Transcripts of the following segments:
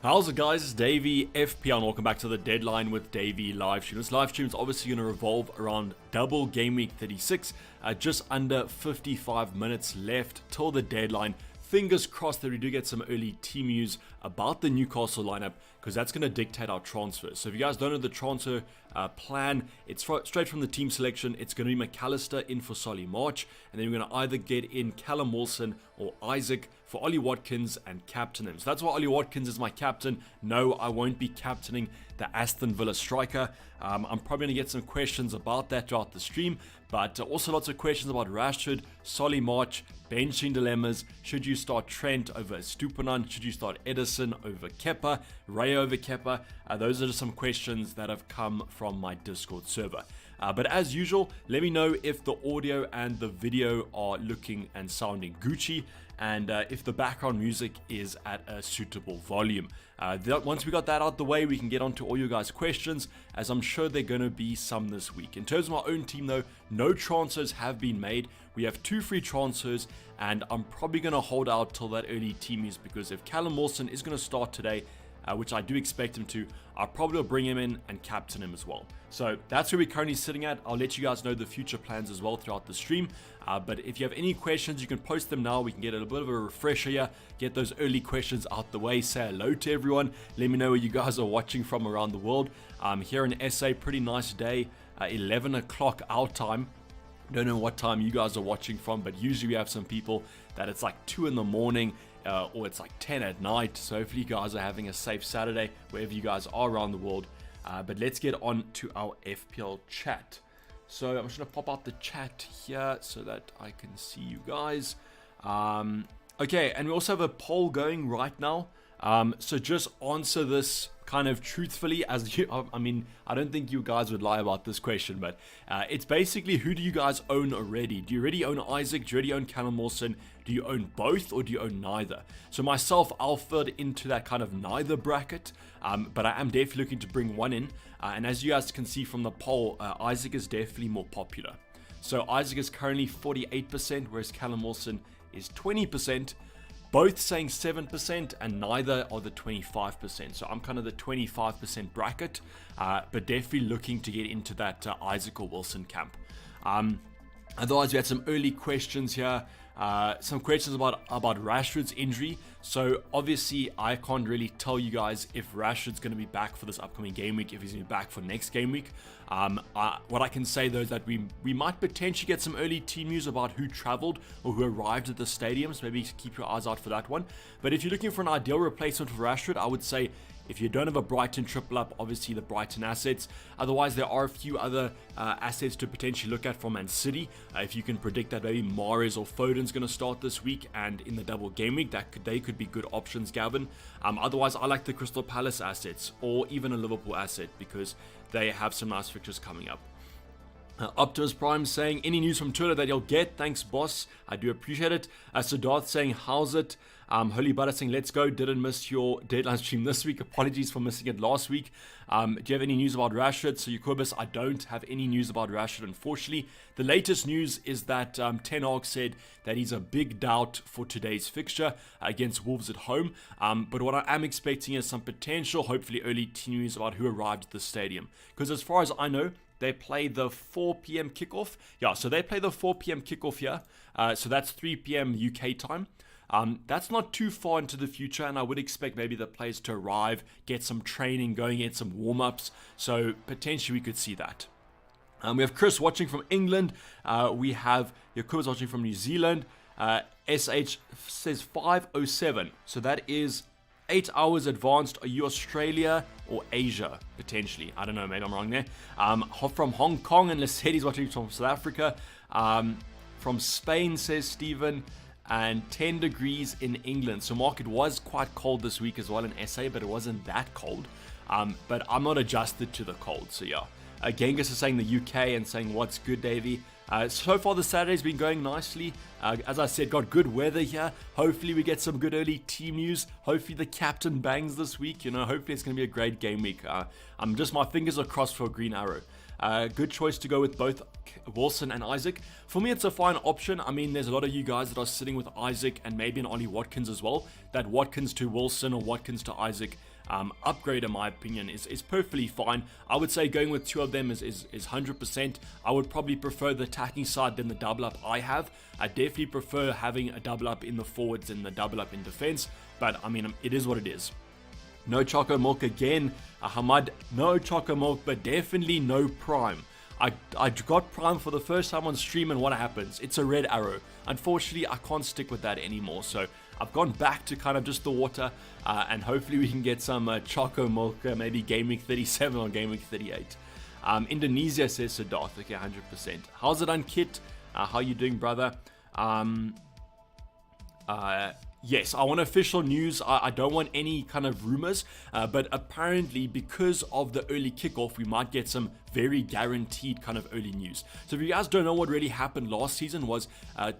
How's it guys, it's Davey, FPL, and welcome back to the Deadline with Davey live stream. This live stream is obviously going to revolve around double game week 36, just under 55 minutes left till the deadline. Fingers crossed that we do get some early team news about the Newcastle lineup, because that's going to dictate our transfers. So if you guys don't know the transfer plan, it's straight from the team selection. It's going to be McAllister in for Solly March, and then we're going to either get in Callum Wilson or Isaac for Ollie Watkins and captain him. So that's why Ollie Watkins is my captain. No, I won't be captaining the Aston Villa striker. I'm probably going to get some questions about that throughout the stream, but also lots of questions about Rashford, Solly March, benching dilemmas. Should you start Trent over Stupinan? Should you start Edison over Kepa? Ray over Kepa? Those are just some questions that have come from my Discord server. But as usual, let me know if the audio and the video are looking and sounding Gucci, and if the background music is at a suitable volume. Once we got that out the way, we can get on to all you guys' questions, as I'm sure there are going to be some this week. In terms of my own team though, no transfers have been made. We have 2 free transfers, and I'm probably going to hold out till that early team news, because if Callum Wilson is going to start today, which I do expect him to, I'll probably bring him in and captain him as well. So that's where we're currently sitting at. I'll let you guys know the future plans as well throughout the stream. But if you have any questions, you can post them now. We can get a bit of a refresher here, get those early questions out the way, say hello to everyone. Let me know where you guys are watching from around the world. Here in SA, pretty nice day, 11 o'clock our time. Don't know what time you guys are watching from, but usually we have some people that it's like 2 in the morning, or it's like 10 at night. So hopefully you guys are having a safe Saturday wherever you guys are around the world. But let's get on to our FPL chat. So I'm just going to pop out the chat here so that I can see you guys. Okay, and we also have a poll going right now. So just answer this kind of truthfully, as you, I mean, I don't think you guys would lie about this question, but it's basically, who do you guys own already? Do you already own Isaac? Do you already own Callum Wilson? Do you own both, or do you own neither? So myself, I'll fit into that kind of neither bracket, but I am definitely looking to bring one in. And as you guys can see from the poll, Isaac is definitely more popular. So Isaac is currently 48%, whereas Callum Wilson is 20%. Both saying 7%, and neither are the 25%. So I'm kind of the 25% bracket, but definitely looking to get into that Isaac or Wilson camp. Otherwise, we had some early questions here. Some questions about Rashford's injury. So obviously I can't really tell you guys if Rashford's going to be back for this upcoming game week, if he's going to be back for next game week. What I can say though is that we might potentially get some early team news about who traveled or who arrived at the stadium, so maybe keep your eyes out for that one. But if you're looking for an ideal replacement for Rashford, I would say, if you don't have a Brighton triple up, obviously the Brighton assets. Otherwise, there are a few other assets to potentially look at from Man City. If you can predict that maybe Mahrez or Foden's going to start this week, and in the double game week, they could be good options, Gavin. Otherwise, I like the Crystal Palace assets, or even a Liverpool asset, because they have some nice fixtures coming up. Optimus Prime saying, any news from Twitter that you'll get? Thanks, boss. I do appreciate it. Siddharth saying, how's it? Holy Butter saying, let's go. Didn't miss your deadline stream this week. Apologies for missing it last week. Do you have any news about Rashford? So, Jacobus, I don't have any news about Rashford, unfortunately. The latest news is that Ten Hag said that he's a big doubt for today's fixture against Wolves at home. But what I am expecting is some potential, hopefully early team news about who arrived at the stadium. Because as far as I know, they play the 4 p.m. kickoff. Yeah, so they play the 4 p.m. kickoff here. So that's 3 p.m. UK time. That's not too far into the future, and I would expect maybe the players to arrive, get some training going, get some warm-ups. So potentially we could see that. We have Chris watching from England. We have Yakub's watching from New Zealand. SH says 5:07. So that is 8 hours advanced. Are you Australia or Asia, potentially? I don't know, maybe I'm wrong there. From Hong Kong, and Lesedi's watching from South Africa. From Spain, says Stephen, and 10 degrees in England. So Mark, it was quite cold this week as well in SA, but it wasn't that cold. But I'm not adjusted to the cold, so yeah. Genghis is saying the UK and saying, what's good, Davey? So far the Saturday's been going nicely. As I said, got good weather here. Hopefully we get some good early team news. Hopefully the captain bangs this week. You know, hopefully it's going to be a great game week. My fingers are crossed for a green arrow. Good choice to go with both Wilson and Isaac. For me, it's a fine option. I mean, there's a lot of you guys that are sitting with Isaac and maybe an Ollie Watkins as well. That Watkins to Wilson or Watkins to Isaac upgrade, in my opinion, is perfectly fine. I would say going with 2 of them is 100%. I would probably prefer the attacking side than the double up I have. I definitely prefer having a double up in the forwards and the double up in defense, but I mean, it is what it is. No Choco Milk again, Hamad, no Choco Milk, but definitely no Prime. I got Prime for the first time on stream, and what happens? It's a red arrow. Unfortunately, I can't stick with that anymore, so I've gone back to kind of just the water, and hopefully we can get some Choco Milk, maybe Game Week 37 or Game Week 38. Indonesia, says Siddharth. Okay, 100%. How's it on, Kit? How you doing, brother? Yes, I want official news. I don't want any kind of rumors, but apparently because of the early kickoff, we might get some very guaranteed kind of early news. So if you guys don't know what really happened last season was,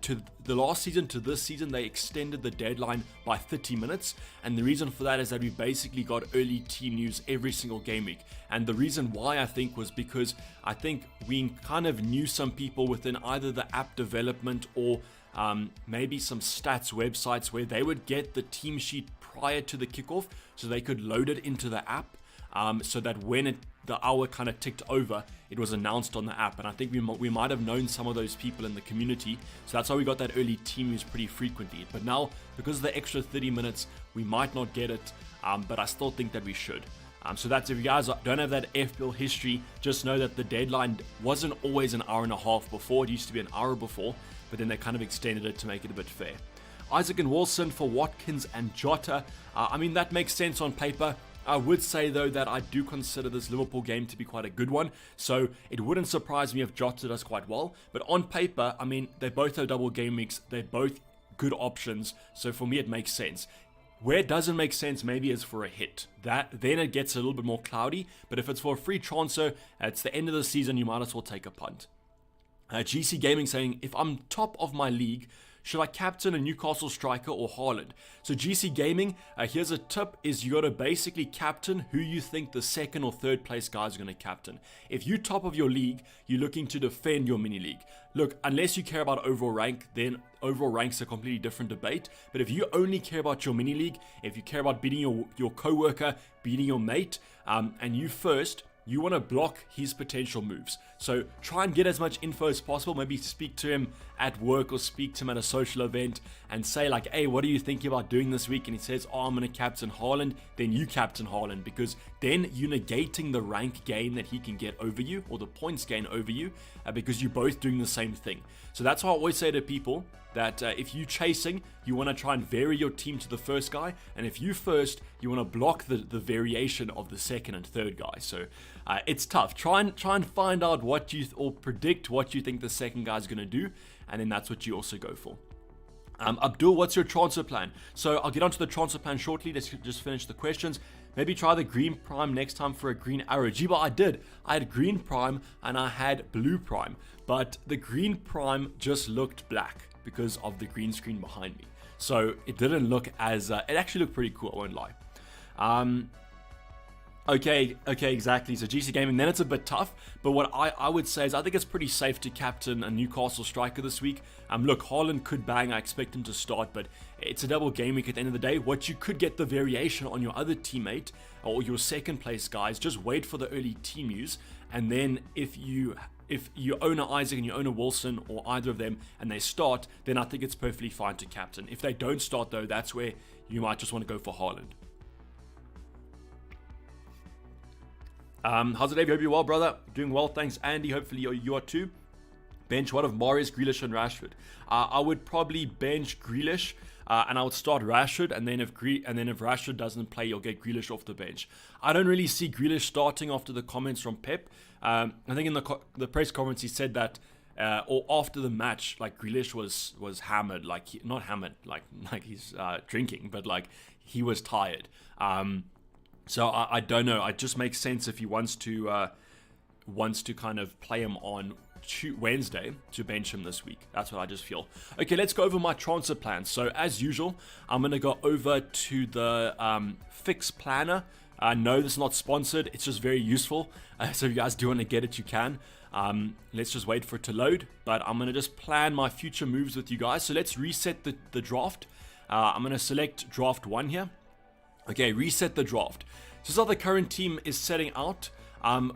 to the last season to this season, they extended the deadline by 30 minutes. And the reason for that is that we basically got early team news every single game week. And the reason why, I think, was because I think we kind of knew some people within either the app development or maybe some stats websites where they would get the team sheet prior to the kickoff so they could load it into the app, so that when the hour kind of ticked over, it was announced on the app. And I think we might have known some of those people in the community, so that's how we got that early team news pretty frequently. But now, because of the extra 30 minutes, we might not get it, but I still think that we should. So that's, if you guys don't have that FPL history, just know that the deadline wasn't always an hour and a half before. It used to be an hour before, but then they kind of extended it to make it a bit fair. Isaac and Wilson for Watkins and Jota. I mean, that makes sense on paper. I would say, though, that I do consider this Liverpool game to be quite a good one, so it wouldn't surprise me if Jota does quite well. But on paper, I mean, they both have double game weeks. They're both good options, so for me, it makes sense. Where it doesn't make sense maybe is for a hit. Then it gets a little bit more cloudy, but if it's for a free transfer, it's the end of the season, you might as well take a punt. GC Gaming saying, if I'm top of my league, should I captain a Newcastle striker or Haaland? So GC Gaming, here's a tip, is you got to basically captain who you think the second or third place guys are going to captain. If you're top of your league, you're looking to defend your mini league. Look, unless you care about overall rank, then overall rank's a completely different debate. But if you only care about your mini league, if you care about beating your co-worker, beating your mate, and you first, you want to block his potential moves. So try and get as much info as possible. Maybe speak to him at work or speak to him at a social event and say like, hey, what are you thinking about doing this week? And he says, oh, I'm going to captain Haaland. Then you captain Haaland, because then you're negating the rank gain that he can get over you, or the points gain over you, because you're both doing the same thing. So that's why I always say to people that if you're chasing, you want to try and vary your team to the first guy, and if you first, you want to block the variation of the second and third guy. So it's tough. Try and find out what you or predict what you think the second guy's going to do, and then that's what you also go for. Abdul, what's your transfer plan? So I'll get onto the transfer plan shortly. Let's just finish the questions. Maybe try the green prime next time for a green arrow. Jiba, I did. I had green prime and I had blue prime, but the green prime just looked black because of the green screen behind me. So it didn't look as, it actually looked pretty cool, I won't lie. Okay, exactly. So GC Gaming, then it's a bit tough, but what I would say is I think it's pretty safe to captain a Newcastle striker this week. Look, Haaland could bang. I expect him to start, but it's a double game week at the end of the day. What you could get the variation on your other teammate or your second place guys, just wait for the early team news, and then if you own a Isaac and you own a Wilson or either of them and they start, then I think it's perfectly fine to captain. If they don't start though, that's where you might just want to go for Haaland. How's it, Dave? Hope you're well, brother. Doing well, thanks, Andy. Hopefully you are too. Bench, what of Mahrez, Grealish, and Rashford? I would probably bench Grealish, and I would start Rashford, and then if Rashford doesn't play, you'll get Grealish off the bench. I don't really see Grealish starting after the comments from Pep. I think in the press conference he said that, or after the match, like Grealish was hammered, like not hammered, like he's drinking, but like he was tired. So I don't know. It just makes sense if he wants to kind of play him on Wednesday to bench him this week. That's what I just feel. Okay, let's go over my transfer plan. So as usual, I'm going to go over to the Fix Planner. No, this is not sponsored. It's just very useful. So if you guys do want to get it, you can. Let's just wait for it to load. But I'm going to just plan my future moves with you guys. So let's reset the draft. I'm going to select draft 1 here. Okay, reset the draft. So this is how the current team is setting out.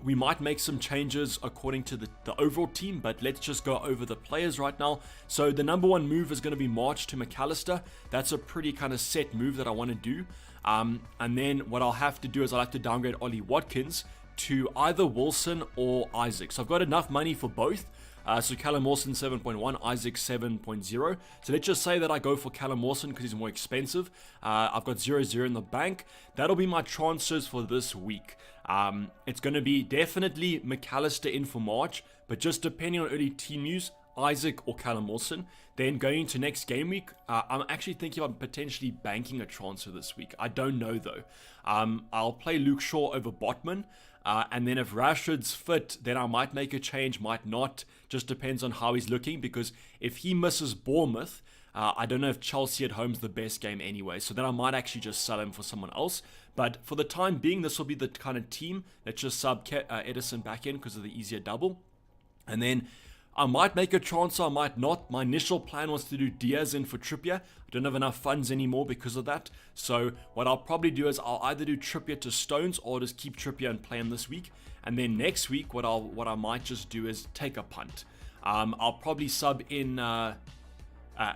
We might make some changes according to the overall team, but let's just go over the players right now. So the number one move is going to be March to McAllister. That's a pretty kind of set move that I want to do. And then what I'll have to do is I'll have to downgrade Ollie Watkins to either Wilson or Isaac. So I've got enough money for both. So Callum Wilson 7.1, Isaac 7.0. So let's just say that I go for Callum Wilson because he's more expensive. I've got 0-0 in the bank. That'll be my transfers for this week. It's going to be definitely McAllister in for March, but just depending on early team news, Isaac or Callum Wilson. Then going into next game week, I'm actually thinking about potentially banking a transfer this week. I don't know though. I'll play Luke Shaw over Botman. And then if Rashford's fit, then I might make a change, might not. Just depends on how he's looking, because if he misses Bournemouth, I don't know if Chelsea at home's the best game anyway. So then I might actually just sell him for someone else. But for the time being, this will be the kind of team that just sub Edison back in because of the easier double. And then I might make a transfer, I might not. My initial plan was to do Diaz in for Trippier. I don't have enough funds anymore because of that. So what I'll probably do is I'll either do Trippier to Stones or just keep Trippier and play him this week. And then next week, what I might just do is take a punt. I'll probably sub in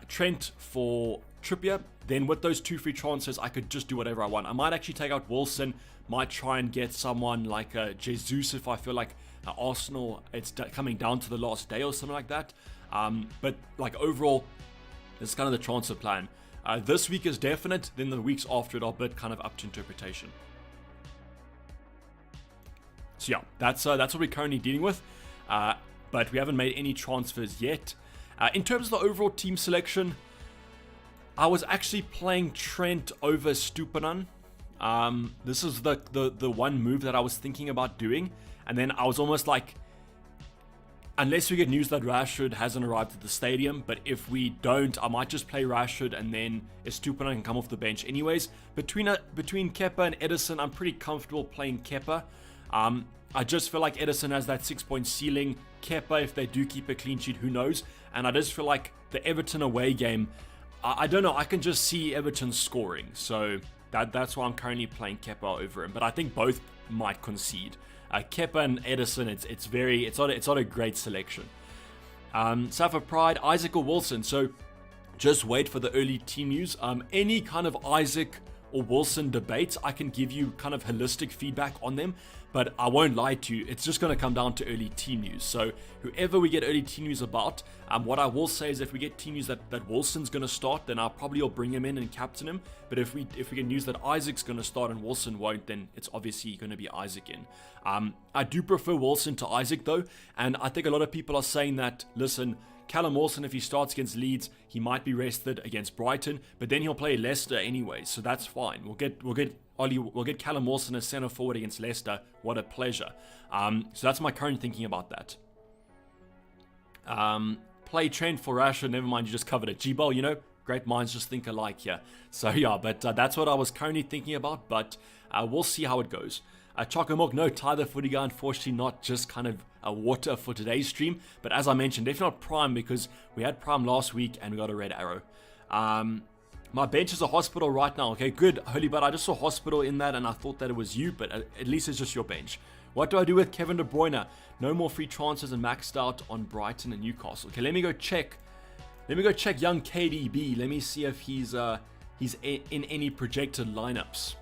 Trent for Trippier. Then with those 2 free transfers, I could just do whatever I want. I might actually take out Wilson. Might try and get someone like Jesus if I feel like Arsenal, it's coming down to the last day or something like that. But like overall, this is kind of the transfer plan. This week is definite, then the weeks after it are a bit kind of up to interpretation. So yeah, that's what we're currently dealing with. But we haven't made any transfers yet. In terms of the overall team selection, I was actually playing Trent over Stupinan. This is the one move that I was thinking about doing. And then I was almost like, unless we get news that Rashford hasn't arrived at the stadium, but if we don't, I might just play Rashford and then Estupinan can come off the bench anyways. Between Kepa and Edison, I'm pretty comfortable playing Kepa. I just feel like Edison has that 6-point ceiling. Kepa, if they do keep a clean sheet, who knows? And I just feel like the Everton away game, I don't know, I can just see Everton scoring. So that's why I'm currently playing Kepa over him. But I think both might concede. Kepa and Edison, it's not a great selection. Safa Pride, Isaac or Wilson. So just wait for the early team news. Any kind of Isaac or Wilson debates, I can give you kind of holistic feedback on them, but I won't lie to you, it's just going to come down to early team news. So whoever we get early team news about, what I will say is if we get team news that Wilson's going to start, then I'll probably bring him in and captain him. But if we get news that Isaac's going to start and Wilson won't, then it's obviously going to be Isaac in. I do prefer Wilson to Isaac though, and I think a lot of people are saying that, listen, Callum Wilson, if he starts against Leeds, he might be rested against Brighton, but then he'll play Leicester anyway, so that's fine. We'll get Callum Wilson as centre forward against Leicester. What a pleasure. So that's my current thinking about that. Play Trent for Rashford. Never mind, you just covered it. G-Ball, great minds just think alike here. So yeah, but that's what I was currently thinking about. But we'll see how it goes. Chocolate no Tyler Footy guy, unfortunately not just kind of a water for today's stream. But as I mentioned, definitely not Prime because we had Prime last week and we got a red arrow. My bench is a hospital right now. Okay, good. Holy Bud, I just saw hospital in that and I thought that it was you, but at least it's just your bench. What do I do with Kevin De Bruyne? No more free transfers and maxed out on Brighton and Newcastle. Okay, let me go check young KDB. Let me see if he's in any projected lineups.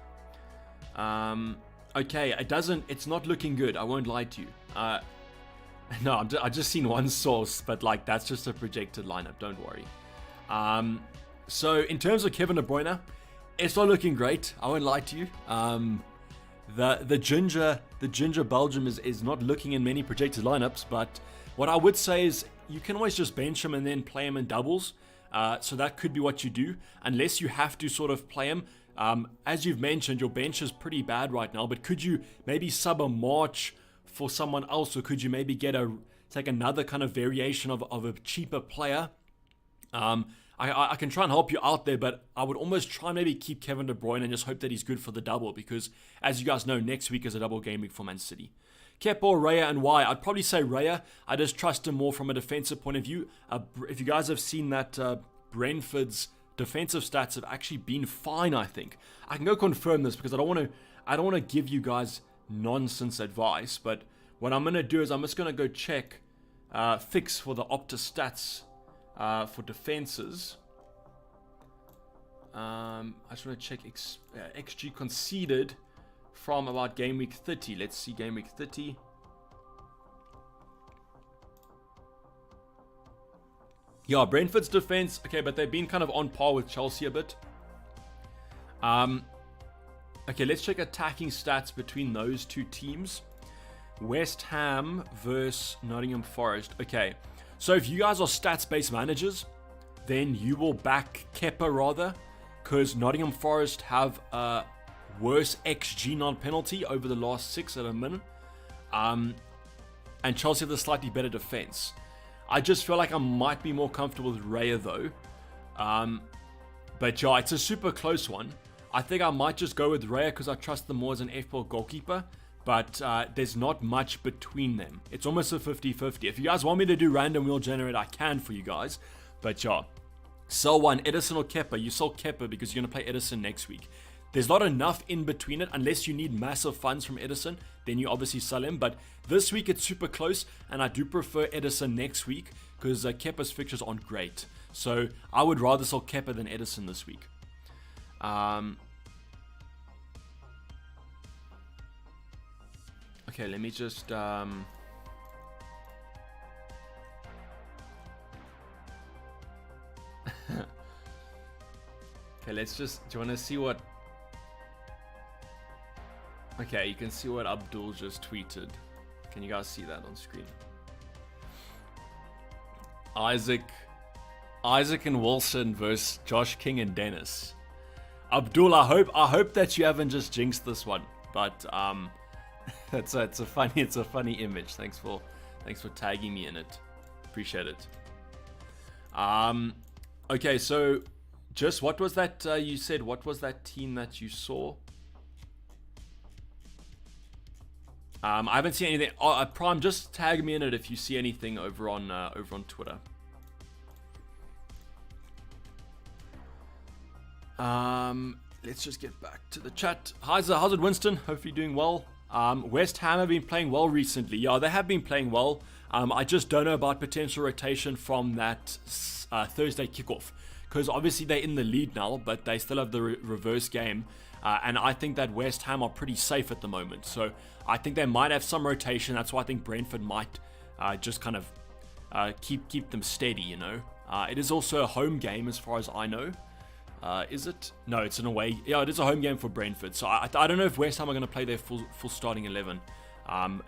Okay, it's not looking good. I won't lie to you. No, I just seen one source, but like that's just a projected lineup. Don't worry. So in terms of Kevin De Bruyne, it's not looking great. I won't lie to you. The ginger Belgium is not looking in many projected lineups. But what I would say is you can always just bench him and then play him in doubles. So that could be what you do, unless you have to sort of play him. As you've mentioned, your bench is pretty bad right now, but could you maybe sub a March for someone else, or could you maybe take another kind of variation of a cheaper player? I can try and help you out there, but I would almost try and maybe keep Kevin De Bruyne and just hope that he's good for the double, because as you guys know, next week is a double game week for Man City. Kepa, Raya, and why? I'd probably say Raya. I just trust him more from a defensive point of view. If you guys have seen that Brentford's defensive stats have actually been fine, I think. I can go confirm this because I don't want to give you guys nonsense advice, but what I'm going to do is I'm just going to go check fix for the Opta stats for defenses. I just want to check XG conceded from about game week 30. Let's see game week 30. Yeah, Brentford's defense, okay, but they've been kind of on par with Chelsea a bit. Okay, let's check attacking stats between those two teams. West Ham versus Nottingham Forest. Okay, so if you guys are stats-based managers, then you will back Kepa rather, because Nottingham Forest have a worse XG non-penalty over the last 6 at a minute. And Chelsea have a slightly better defense. I just feel like I might be more comfortable with Raya though. But yeah, it's a super close one. I think I might just go with Raya because I trust them more as an FPL goalkeeper. But there's not much between them. It's almost a 50-50. If you guys want me to do random wheel generate, I can for you guys. But yeah, sell one, Edison or Kepa. You sell Kepa because you're going to play Edison next week. There's not enough in between it unless you need massive funds from Edison. Then you obviously sell him. But this week it's super close. And I do prefer Edison next week because Kepa's fixtures aren't great. So I would rather sell Kepa than Edison this week. Okay, let me just... Okay, let's just... Do you want to see what... Okay, you can see what Abdul just tweeted. Can you guys see that on screen? Isaac and Wilson versus Josh King and Dennis. Abdul, I hope that you haven't just jinxed this one. But it's a funny image. Thanks for tagging me in it. Appreciate it. Okay, so just what was that you said? What was that team that you saw? I haven't seen anything. Prime, just tag me in it if you see anything over on Twitter. Let's just get back to the chat. How's it, Winston? Hope you're doing well. West Ham have been playing well recently. Yeah, they have been playing well. I just don't know about potential rotation from that Thursday kickoff, because obviously they're in the lead now, but they still have the reverse game. And I think that West Ham are pretty safe at the moment. So I think they might have some rotation. That's why I think Brentford might just kind of keep them steady, you know. It is also a home game as far as I know. Is it? No, it's an away. Yeah, it is a home game for Brentford. So I don't know if West Ham are going to play their full starting 11.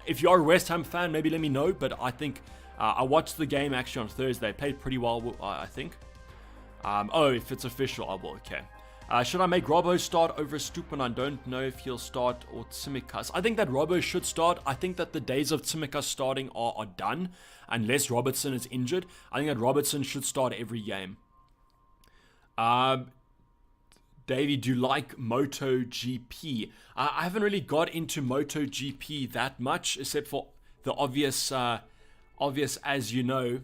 If you are a West Ham fan, maybe let me know. But I think I watched the game actually on Thursday. They played pretty well, I think. Oh, if it's official, I will. Okay. Should I make Robbo start over Stupin? I don't know if he'll start or Tsimikas. I think that Robbo should start. I think that the days of Tsimikas starting are done. Unless Robertson is injured. I think that Robertson should start every game. Davey, do you like MotoGP? I haven't really got into MotoGP that much, except for the obvious, as you know,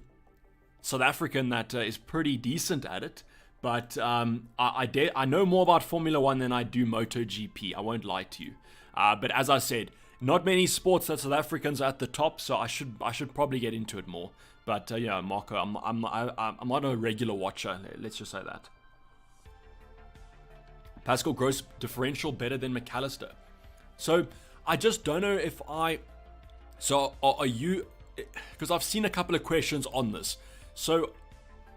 South African that is pretty decent at it. But I know more about Formula 1 than I do MotoGP. I won't lie to you. But as I said, not many sports that South Africans are at the top, so I should probably get into it more. But yeah, Marco, I'm not a regular watcher. Let's just say that. Pascal Gross differential better than McAllister. So I just don't know if I... So are you... Because I've seen a couple of questions on this. So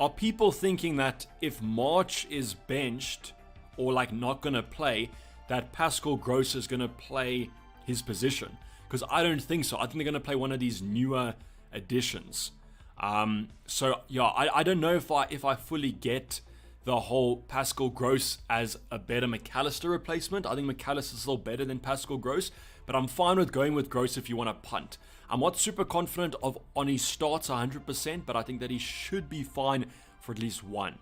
are people thinking that if March is benched or like not going to play, that Pascal Gross is going to play his position? Because I don't think so. I think they're going to play one of these newer additions. So yeah, I don't know if I fully get the whole Pascal Gross as a better McAllister replacement. I think McAllister is still better than Pascal Gross, but I'm fine with going with Gross if you want to punt. I'm not super confident on his starts 100%, but I think that he should be fine for at least one.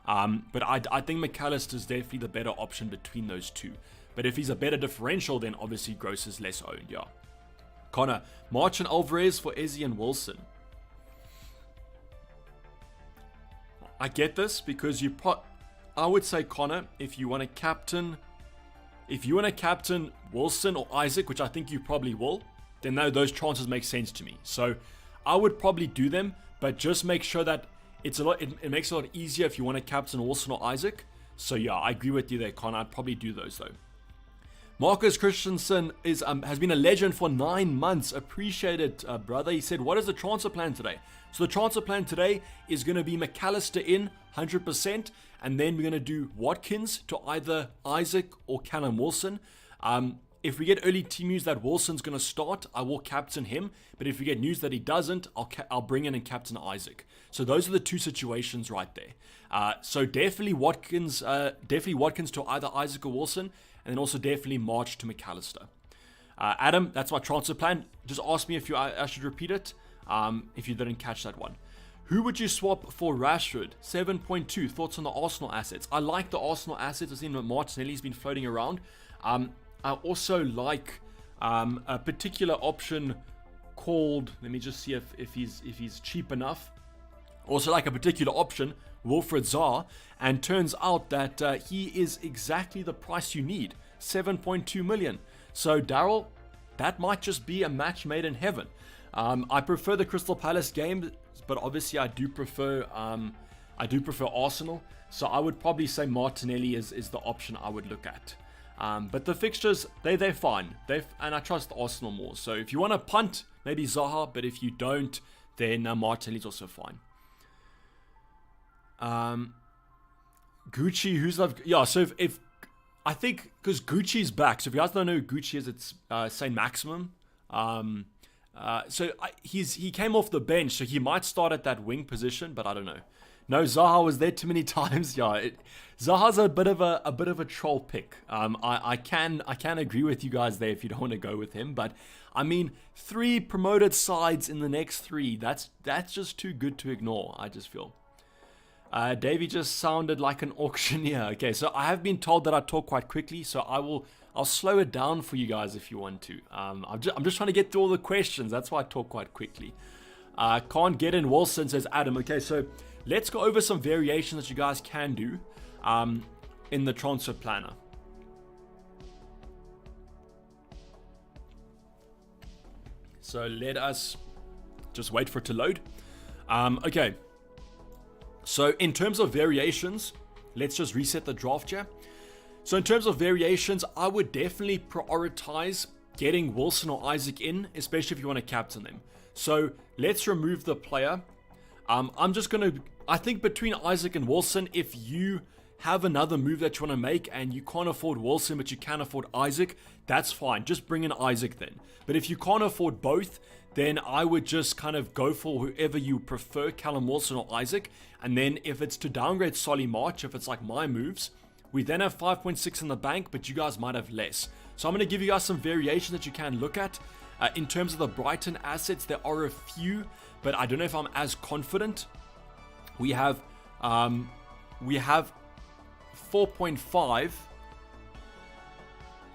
But I think McAllister is definitely the better option between those two. But if he's a better differential, then obviously Gross is less owned, yeah. Connor, March and Alvarez for Ezzy and Wilson. I get this because I would say, Connor, if you want to captain Wilson or Isaac, which I think you probably will, then those transfers make sense to me. So I would probably do them, but just make sure that it makes it a lot easier if you want to captain Wilson or Isaac. So yeah, I agree with you there, Connor. I'd probably do those though. Marcus Christensen has been a legend for 9 months. Appreciate it, brother. He said, what is the transfer plan today? So the transfer plan today is going to be McAllister in 100%, and then we're going to do Watkins to either Isaac or Callum Wilson. If we get early team news that Wilson's going to start, I will captain him. But if we get news that he doesn't, I'll bring in and captain Isaac. So those are the two situations right there. So definitely Watkins to either Isaac or Wilson, and then also definitely March to McAllister. Adam, that's my transfer plan. Just ask me if I should repeat it if you didn't catch that one. Who would you swap for Rashford? 7.2. Thoughts on the Arsenal assets? I like the Arsenal assets. I've seen that Martinelli's been floating around. I also like a particular option called, let me just see if he's cheap enough. Also like a particular option, Wilfred Zaha, and turns out that he is exactly the price you need, 7.2 million. So Daryl, that might just be a match made in heaven. I prefer the Crystal Palace game, but obviously I do prefer Arsenal. So I would probably say Martinelli is the option I would look at. But the fixtures, they're fine. And I trust Arsenal more. So if you want to punt, maybe Zaha, but if you don't, then Martinelli's also fine. Gucci, who's love? Yeah, so if I think because Gucci's back. So if you guys don't know who Gucci is, it's Saint Maximum. He came off the bench, so he might start at that wing position, but I don't know. No, Zaha was there too many times. Yeah, Zaha's a bit of a troll pick. I can agree with you guys there if you don't want to go with him, but I mean 3 promoted sides in the next 3. That's just too good to ignore. I just feel. Davey just sounded like an auctioneer. Okay, so I have been told that I talk quite quickly, so I'll slow it down for you guys if you want to. I'm just trying to get through all the questions. That's why I talk quite quickly. Can't get in Wilson, says Adam. Okay, so let's go over some variations that you guys can do in the transfer planner. So let us just wait for it to load. Okay. So in terms of variations, let's just reset the draft here. So in terms of variations, I would definitely prioritize getting Wilson or Isaac in, especially if you want to captain them. So let's remove the player. I think between Isaac and Wilson, if you have another move that you want to make and you can't afford Wilson but you can afford Isaac, that's fine. Just bring in Isaac then. But if you can't afford both, then I would just kind of go for whoever you prefer, Callum Wilson or Isaac. And then if it's to downgrade Solly March, if it's like my moves, we then have 5.6 in the bank, but you guys might have less. So I'm going to give you guys some variations that you can look at. In terms of the Brighton assets, there are a few, but I don't know if I'm as confident. We have 4.5.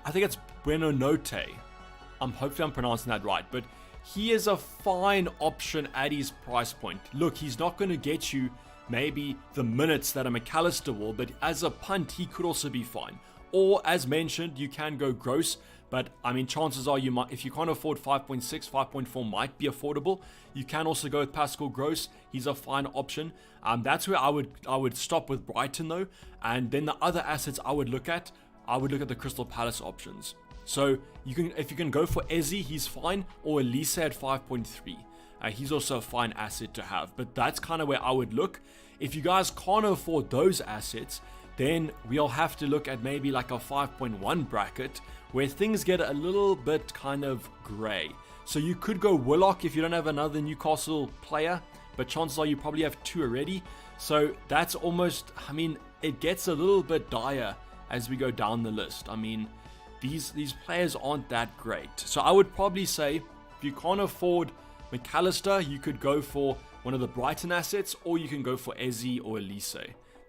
I think it's Bueno Note. Hopefully I'm pronouncing that right, but he is a fine option at his price point. Look, he's not going to get you maybe the minutes that a McAllister will, but as a punt, he could also be fine. Or as mentioned, you can go gross, but I mean, chances are you might, if you can't afford 5.6, 5.4 might be affordable. You can also go with Pascal Gross. He's a fine option. That's where I would stop with Brighton though. And then the other assets I would look at the Crystal Palace options. So if you can go for Eze, he's fine, or Elise at 5.3. He's also a fine asset to have, but that's kind of where I would look. If you guys can't afford those assets, then we'll have to look at maybe like a 5.1 bracket where things get a little bit kind of grey. So you could go Willock if you don't have another Newcastle player, but chances are you probably have 2 already. So that's almost, I mean, it gets a little bit dire as we go down the list. I mean, these players aren't that great. So I would probably say if you can't afford McAllister, you could go for one of the Brighton assets, or you can go for Eze or Elise.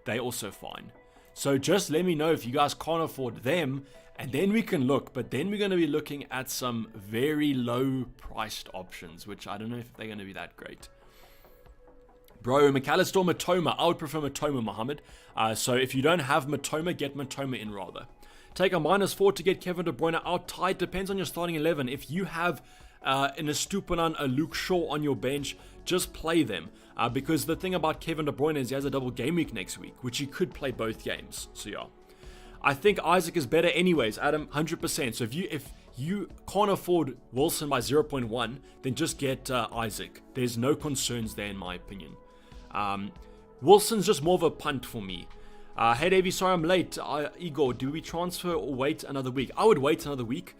They're also fine. So just let me know if you guys can't afford them, and then we can look. But then we're going to be looking at some very low priced options, which I don't know if they're going to be that great. Bro, McAllister or Matoma? I would prefer Matoma, Mohammed. So if you don't have Matoma, get Matoma in rather. Take a -4 to get Kevin De Bruyne out tight. Depends on your starting 11. If you have an Estupinan, a Luke Shaw on your bench, just play them. Because the thing about Kevin De Bruyne is he has a double game week next week, which he could play both games. So yeah. I think Isaac is better anyways, Adam, 100%. So if you can't afford Wilson by 0.1, then just get Isaac. There's no concerns there in my opinion. Wilson's just more of a punt for me. Hey Davey, sorry I'm late. Igor, do we transfer or wait another week? I would wait another week.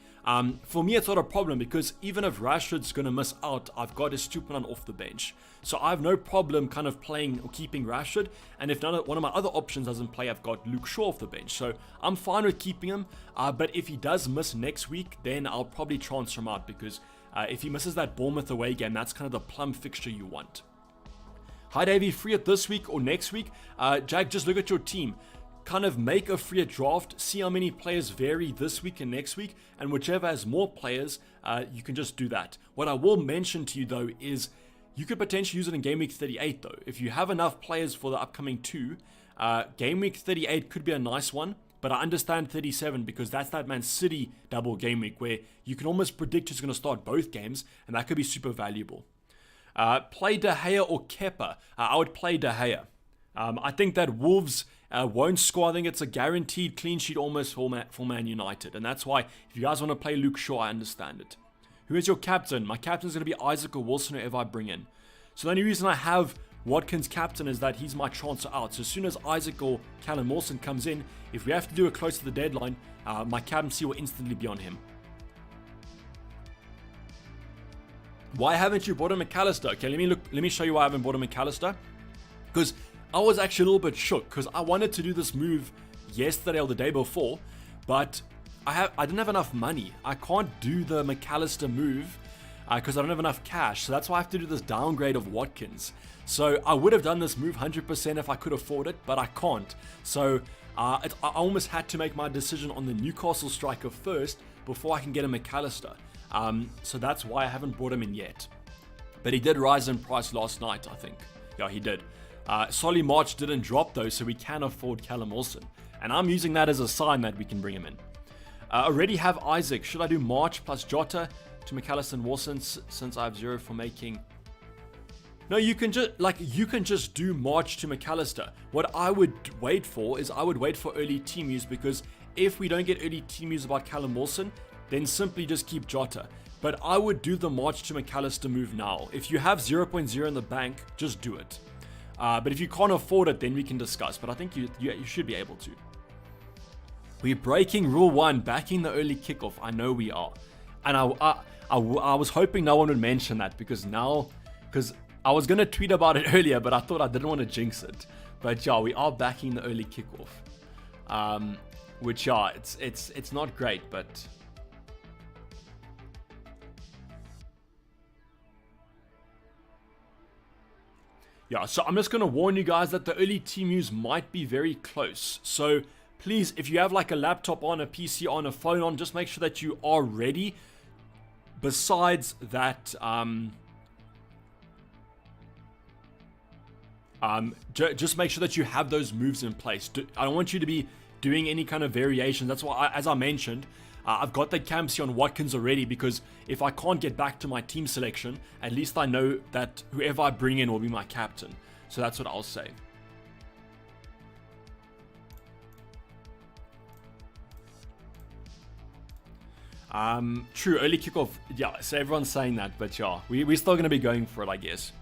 For me, it's not a problem because even if Rashford's going to miss out, I've got Estupinan off the bench. So I have no problem kind of playing or keeping Rashford. And if one of my other options doesn't play, I've got Luke Shaw off the bench. So I'm fine with keeping him. But if he does miss next week, then I'll probably transfer him out because if he misses that Bournemouth away game, that's kind of the plum fixture you want. Hi Davey, free it this week or next week? Jack, just look at your team. Kind of make a free draft, see how many players vary this week and next week, and whichever has more players, you can just do that. What I will mention to you though is you could potentially use it in game week 38 though. If you have enough players for the upcoming 2, game week 38 could be a nice one, but I understand 37 because that's that Man City double game week where you can almost predict who's going to start both games, and that could be super valuable. Play De Gea or Kepa? I would play De Gea. I think that Wolves won't score. I think it's a guaranteed clean sheet almost for Man United. And that's why if you guys want to play Luke Shaw, I understand it. Who is your captain? My captain is going to be Isaac or Wilson, whoever I bring in. So the only reason I have Watkins captain is that he's my transfer out. So as soon as Isaac or Callum Wilson comes in, if we have to do it close to the deadline, my captaincy will instantly be on him. Why haven't you bought a McAllister? Okay, let me show you why I haven't bought a McAllister. Because I was actually a little bit shook because I wanted to do this move yesterday or the day before, but I didn't have enough money. I can't do the McAllister move because I don't have enough cash. So that's why I have to do this downgrade of Watkins. So I would have done this move 100% if I could afford it, but I can't. So I almost had to make my decision on the Newcastle striker first before I can get a McAllister. So that's why I haven't brought him in yet. But he did rise in price last night, I think. Yeah, he did. Solly March didn't drop though, so we can afford Callum Wilson. And I'm using that as a sign that we can bring him in. Already have Isaac. Should I do March plus Jota to McAllister and Wilson since I have 0 for making? No, you can just do March to McAllister. What I would wait for is I would wait for early team use, because if we don't get early team use about Callum Wilson, then simply just keep Jota. But I would do the March to McAllister move now. If you have 0.0 in the bank, just do it. But if you can't afford it, then we can discuss. But I think you should be able to. We're breaking rule 1, backing the early kickoff. I know we are. And I was hoping no one would mention that, because I was going to tweet about it earlier, but I thought I didn't want to jinx it. But yeah, we are backing the early kickoff. Which, yeah, it's not great, but... Yeah, so I'm just going to warn you guys that the early team use might be very close. So please, if you have like a laptop on, a PC on, a phone on, just make sure that you are ready. Besides that, just make sure that you have those moves in place. I don't want you to be doing any kind of variations. That's why, as I mentioned, I've got the Captaincy on Watkins already, because if I can't get back to my team selection, at least I know that whoever I bring in will be my captain. So that's what I'll say. True, early kickoff. Yeah, so everyone's saying that, but yeah, we're still going to be going for it, I guess.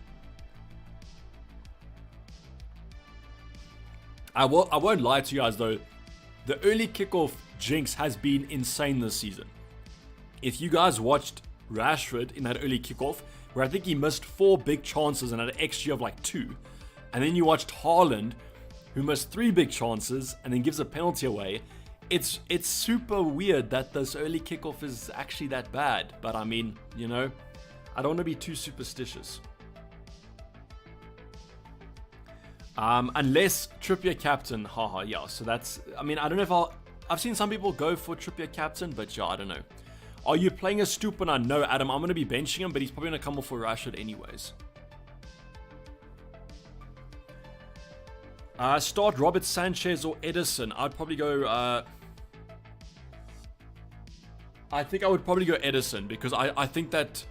I won't lie to you guys though. The early kickoff jinx has been insane this season. If you guys watched Rashford in that early kickoff, where I think he missed 4 big chances and had an XG of like 2, and then you watched Haaland, who missed 3 big chances and then gives a penalty away, it's super weird that this early kickoff is actually that bad. But I mean, you know, I don't want to be too superstitious. Unless Trippier captain, haha, yeah. So that's, I mean, I don't know if I've seen some people go for Trippier captain, but yeah, I don't know. Are you playing a Stupina? No, Adam, I'm going to be benching him, but he's probably going to come off for Rashford anyways. Start Robert Sanchez or Edison. I'd probably go... I think I would probably go Edison because I think that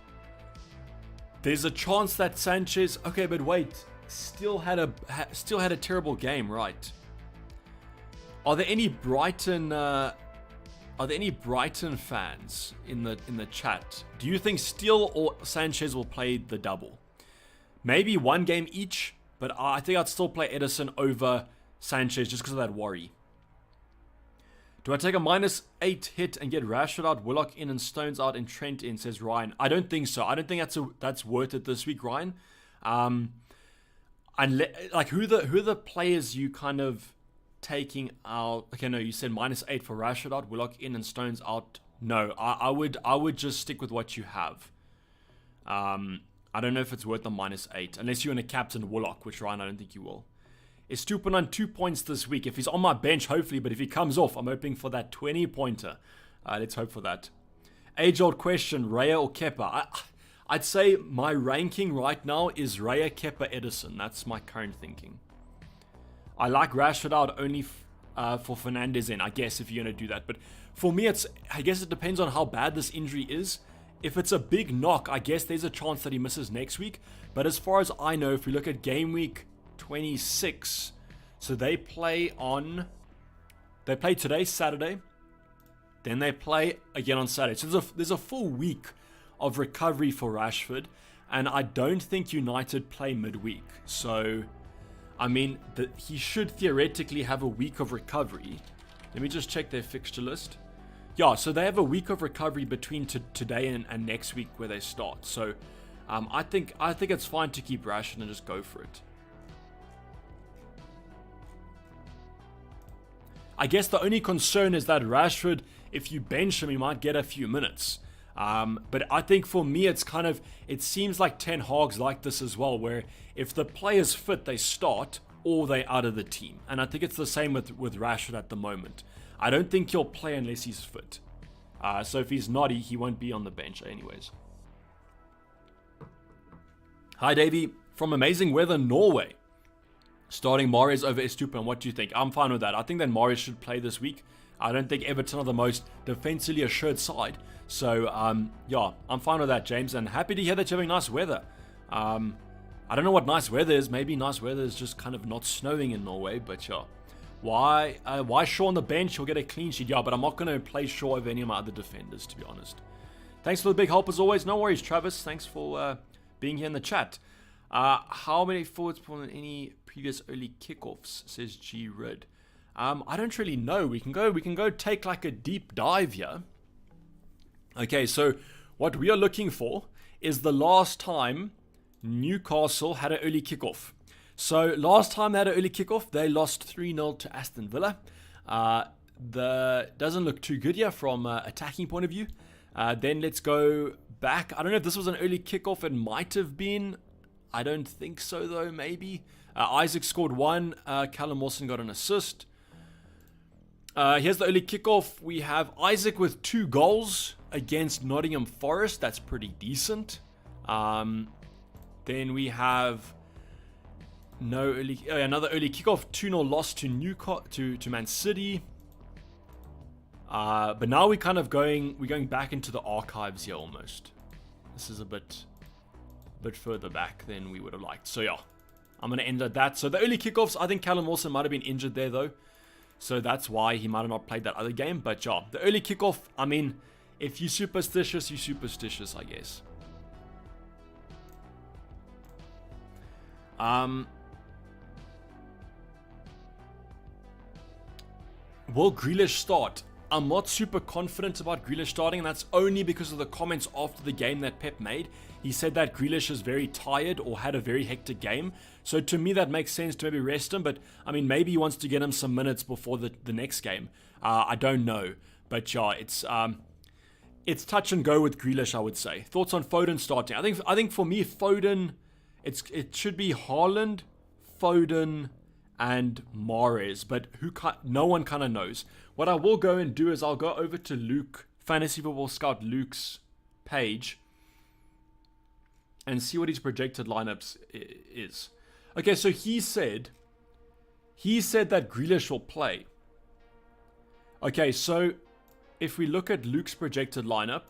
there's a chance that Sanchez... Okay, but wait. Still had a terrible game, right? Are there any Brighton fans in the chat? Do you think Steele or Sanchez will play the double? Maybe one game each, but I think I'd still play Edison over Sanchez just because of that worry. Do I take a -8 hit and get Rashford out, Willock in, and Stones out, and Trent in, says Ryan. I don't think so. I don't think that's worth it this week, Ryan. Like, who are the players you kind of taking out? Okay, no, you said -8 for Rashford out, Willock in, and Stones out. No, I would just stick with what you have. I don't know if it's worth the -8, unless you're in a captain Willock, which Ryan, I don't think you will. Is Stupan on 2 points this week? If he's on my bench, hopefully, but if he comes off, I'm hoping for that 20-pointer. Let's hope for that. Age-old question, Raya or Kepa? I'd say my ranking right now is Raya, Kepa, Edison. That's my current thinking. I like Rashford out only for Fernandez in, I guess, if you're going to do that. But for me, I guess it depends on how bad this injury is. If it's a big knock, I guess there's a chance that he misses next week. But as far as I know, if we look at game week 26, so they play today, Saturday, then they play again on Saturday. So there's a full week of recovery for Rashford, and I don't think United play midweek. So, I mean, he should theoretically have a week of recovery. Let me just check their fixture list. Yeah, so they have a week of recovery between today and next week where they start. So, I think it's fine to keep Rashford and just go for it. I guess the only concern is that Rashford, if you bench him, he might get a few minutes. But I think for me, it seems like Ten Hag's like this as well, where if the player's fit, they start, or they out of the team. And I think it's the same with Rashford at the moment. I don't think he'll play unless he's fit. So if he's not, he won't be on the bench anyways. Hi, Davey. From Amazing Weather, Norway. Starting Mahrez over Estupiñán, what do you think? I'm fine with that. I think that Mahrez should play this week. I don't think Everton are the most defensively assured side. So, yeah, I'm fine with that, James. And happy to hear that you're having nice weather. I don't know what nice weather is. Maybe nice weather is just kind of not snowing in Norway. But, yeah. Why Shaw on the bench? He'll get a clean sheet. Yeah, but I'm not going to play Shaw over any of my other defenders, to be honest. Thanks for the big help as always. No worries, Travis. Thanks for being here in the chat. How many forwards in any previous early kickoffs, says G Rid. I don't really know. We can go take like a deep dive here. Okay, so what we are looking for is the last time Newcastle had an early kickoff. So last time they had an early kickoff, they lost 3-0 to Aston Villa. Doesn't look too good here from an attacking point of view. Then let's go back. I don't know if this was an early kickoff. It might have been. I don't think so, though, maybe. Isaac scored 1. Callum Wilson got an assist. Here's the early kickoff. We have Isaac with 2 goals against Nottingham Forest. That's pretty decent. Then we have another early kickoff. 2-0 loss to to Man City. But now we're kind of going back into the archives here almost. This is a bit further back than we would have liked. So yeah, I'm going to end at that. So the early kickoffs, I think Callum Wilson might have been injured there though. So that's why he might have not played that other game. But yeah, the early kickoff, I mean, if you're superstitious, you're superstitious, I guess. Will Grealish start? I'm not super confident about Grealish starting, and that's only because of the comments after the game that Pep made. He said that Grealish is very tired or had a very hectic game. So to me, that makes sense to maybe rest him. But, I mean, maybe he wants to get him some minutes before the next game. I don't know. But, yeah, it's touch and go with Grealish, I would say. Thoughts on Foden starting? I think for me, Foden, it should be Haaland, Foden, and Mahrez. But no one kind of knows. What I will go and do is I'll go over to Luke, Fantasy Football Scout Luke's page, and see what his projected lineups is. Okay, so he said He said that Grealish will play. Okay, so if we look at Luke's projected lineup,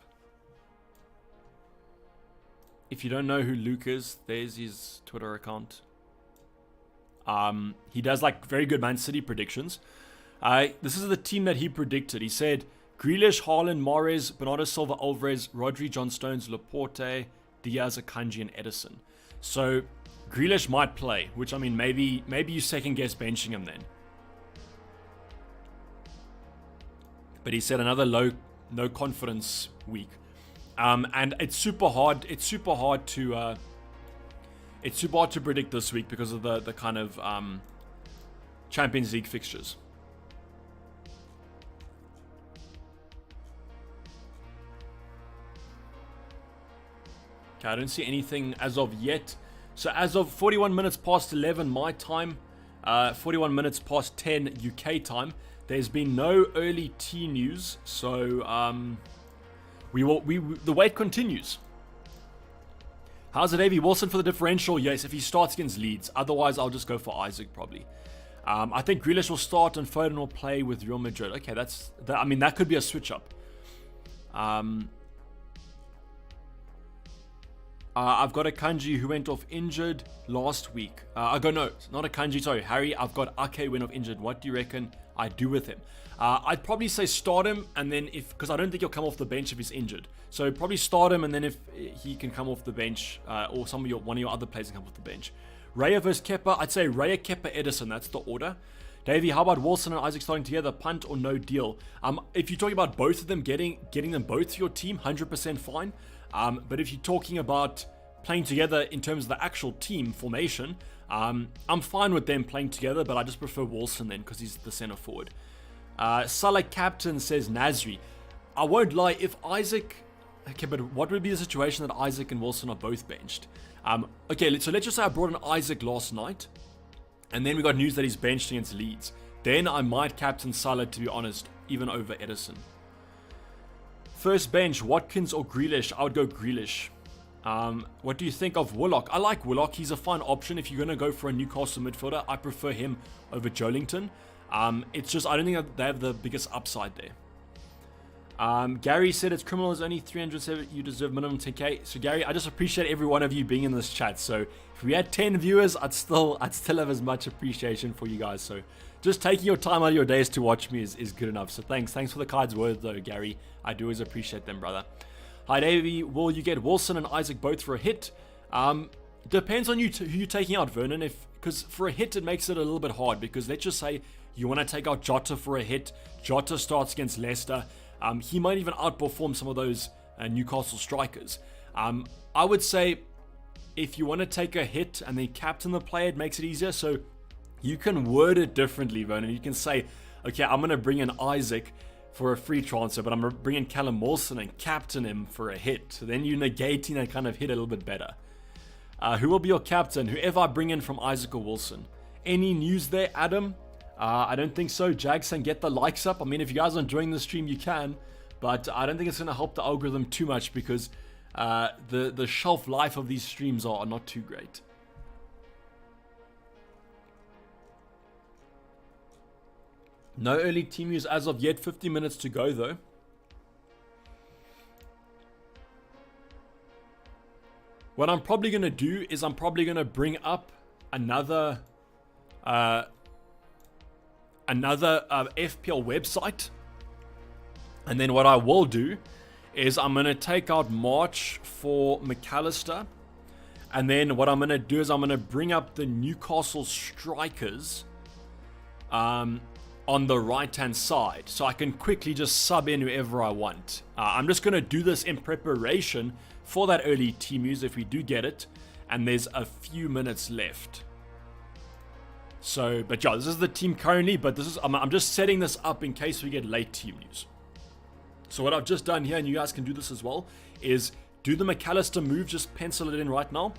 if you don't know who Luke is, there's his Twitter account. He does like very good Man City predictions. This is the team that he predicted. He said Grealish, Haaland, Mahrez, Bernardo Silva, Alvarez, Rodri, John Stones, Laporte, Diaz, Akanji, and Edison. So Grealish might play, which I mean maybe you second guess benching him then. But he said another no confidence week, and it's super hard. It's super hard to predict this week because of the kind of Champions League fixtures. Okay, I don't see anything as of yet. So as of 41 minutes past 11 my time, 41 minutes past 10 UK time, there's been no early tea news. So the wait continues. How's it, Davey? Wilson for the differential? Yes, if he starts against Leeds. Otherwise, I'll just go for Isaac probably. I think Grealish will start and Foden will play with Real Madrid. Okay, that could be a switch up. I've got Akanji who went off injured last week. No, not Akanji, sorry, Harry. I've got Ake went off injured. What do you reckon I do with him? I'd probably say start him, and then because I don't think he'll come off the bench if he's injured. So probably start him, and then if he can come off the bench, or one of your other players can come off the bench. Raya versus Kepa, I'd say Raya, Kepa, Edison. That's the order. Davey, how about Wilson and Isaac starting together? Punt or no deal? If you're talking about both of them, getting them both to your team, 100% fine. But if you're talking about playing together in terms of the actual team formation, I'm fine with them playing together, but I just prefer Wilson then because he's the center forward. Salah captain says Nasri. I won't lie, if Isaac... Okay, but what would be the situation that Isaac and Wilson are both benched? Okay, so let's just say I brought in Isaac last night, and then we got news that he's benched against Leeds. Then I might captain Salah, to be honest, even over Edison. First bench, Watkins or Grealish? I would go Grealish. What do you think of Willock? I like Willock. He's a fine option if you're going to go for a Newcastle midfielder. I prefer him over Joelinton. It's just, I don't think that they have the biggest upside there. Gary said it's criminal is only 307. You deserve minimum 10k. So Gary, I just appreciate every one of you being in this chat. So if we had 10 viewers, I'd still have as much appreciation for you guys. So just taking your time out of your days to watch me is good enough. So thanks for the kind words though, Gary. I do always appreciate them, brother. Hi Davey, will you get Wilson and Isaac both for a hit? Depends on who you're taking out, Vernon. Because for a hit it makes it a little bit hard, because let's just say you want to take out Jota for a hit. Jota starts against Leicester. He might even outperform some of those Newcastle strikers. I would say if you want to take a hit and then captain the player, it makes it easier. So you can word it differently, Vernon. You can say, okay, I'm going to bring in Isaac for a free transfer, but I'm going to bring in Callum Wilson and captain him for a hit. So then you're negating that kind of hit a little bit better. Who will be your captain? Whoever I bring in from Isaac or Wilson. Any news there, Adam? I don't think so. Jagson, get the likes up. I mean, if you guys are enjoying the stream, you can. But I don't think it's going to help the algorithm too much, because the shelf life of these streams are not too great. No early team news as of yet. 50 minutes to go, though. What I'm probably going to do is I'm probably going to bring up another FPL website. And then what I will do is I'm going to take out March for McAllister. And then what I'm going to do is I'm going to bring up the Newcastle strikers on the right hand side, so I can quickly just sub in whoever I want. I'm just going to do this in preparation for that early team news if we do get it, and there's a few minutes left. So, but yeah, this is the team currently, but this is I'm just setting this up in case we get late team news. So what I've just done here, and you guys can do this as well, is do the McAllister move, just pencil it in right now.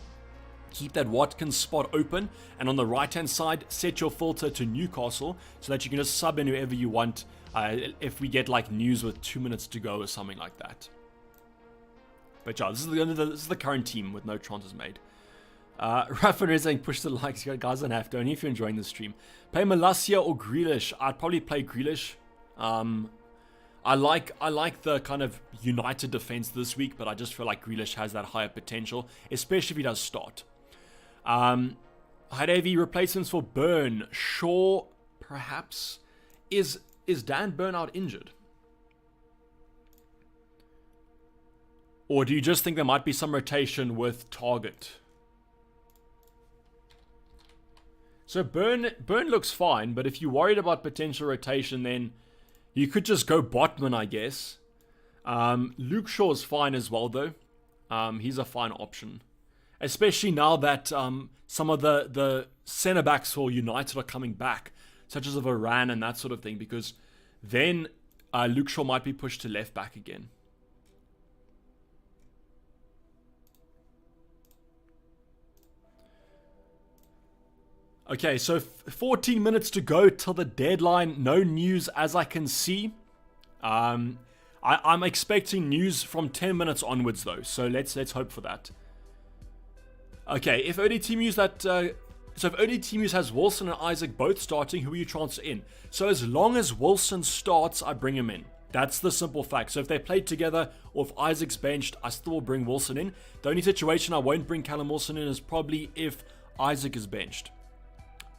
Keep that Watkins spot open, and on the right hand side set your filter to Newcastle so that you can just sub in whoever you want if we get like news with 2 minutes to go or something like that. But yeah, this is the current team with no transfers made. Rafa is saying push the likes. You guys don't have to, only if you're enjoying the stream. Play Malacia or Grealish. I'd probably play Grealish. I like the kind of United defense this week, but I just feel like Grealish has that higher potential, especially if he does start. Haidevi replacements for Burn. Shaw, perhaps. Is Dan Burn out injured? Or do you just think there might be some rotation with Target? So Burn looks fine, but if you're worried about potential rotation, then you could just go Botman, I guess. Luke Shaw's fine as well, though. He's a fine option. Especially now that some of the centre-backs for United are coming back, such as a Varane and that sort of thing, because then Luke Shaw might be pushed to left-back again. Okay, so 14 minutes to go till the deadline. No news as I can see. I'm expecting news from 10 minutes onwards though, so let's hope for that. Okay, if OD Team use that, so if OD Team use has Wilson and Isaac both starting, who will you transfer in? So as long as Wilson starts, I bring him in. That's the simple fact. So if they play together, or if Isaac's benched, I still will bring Wilson in. The only situation I won't bring Callum Wilson in is probably if Isaac is benched.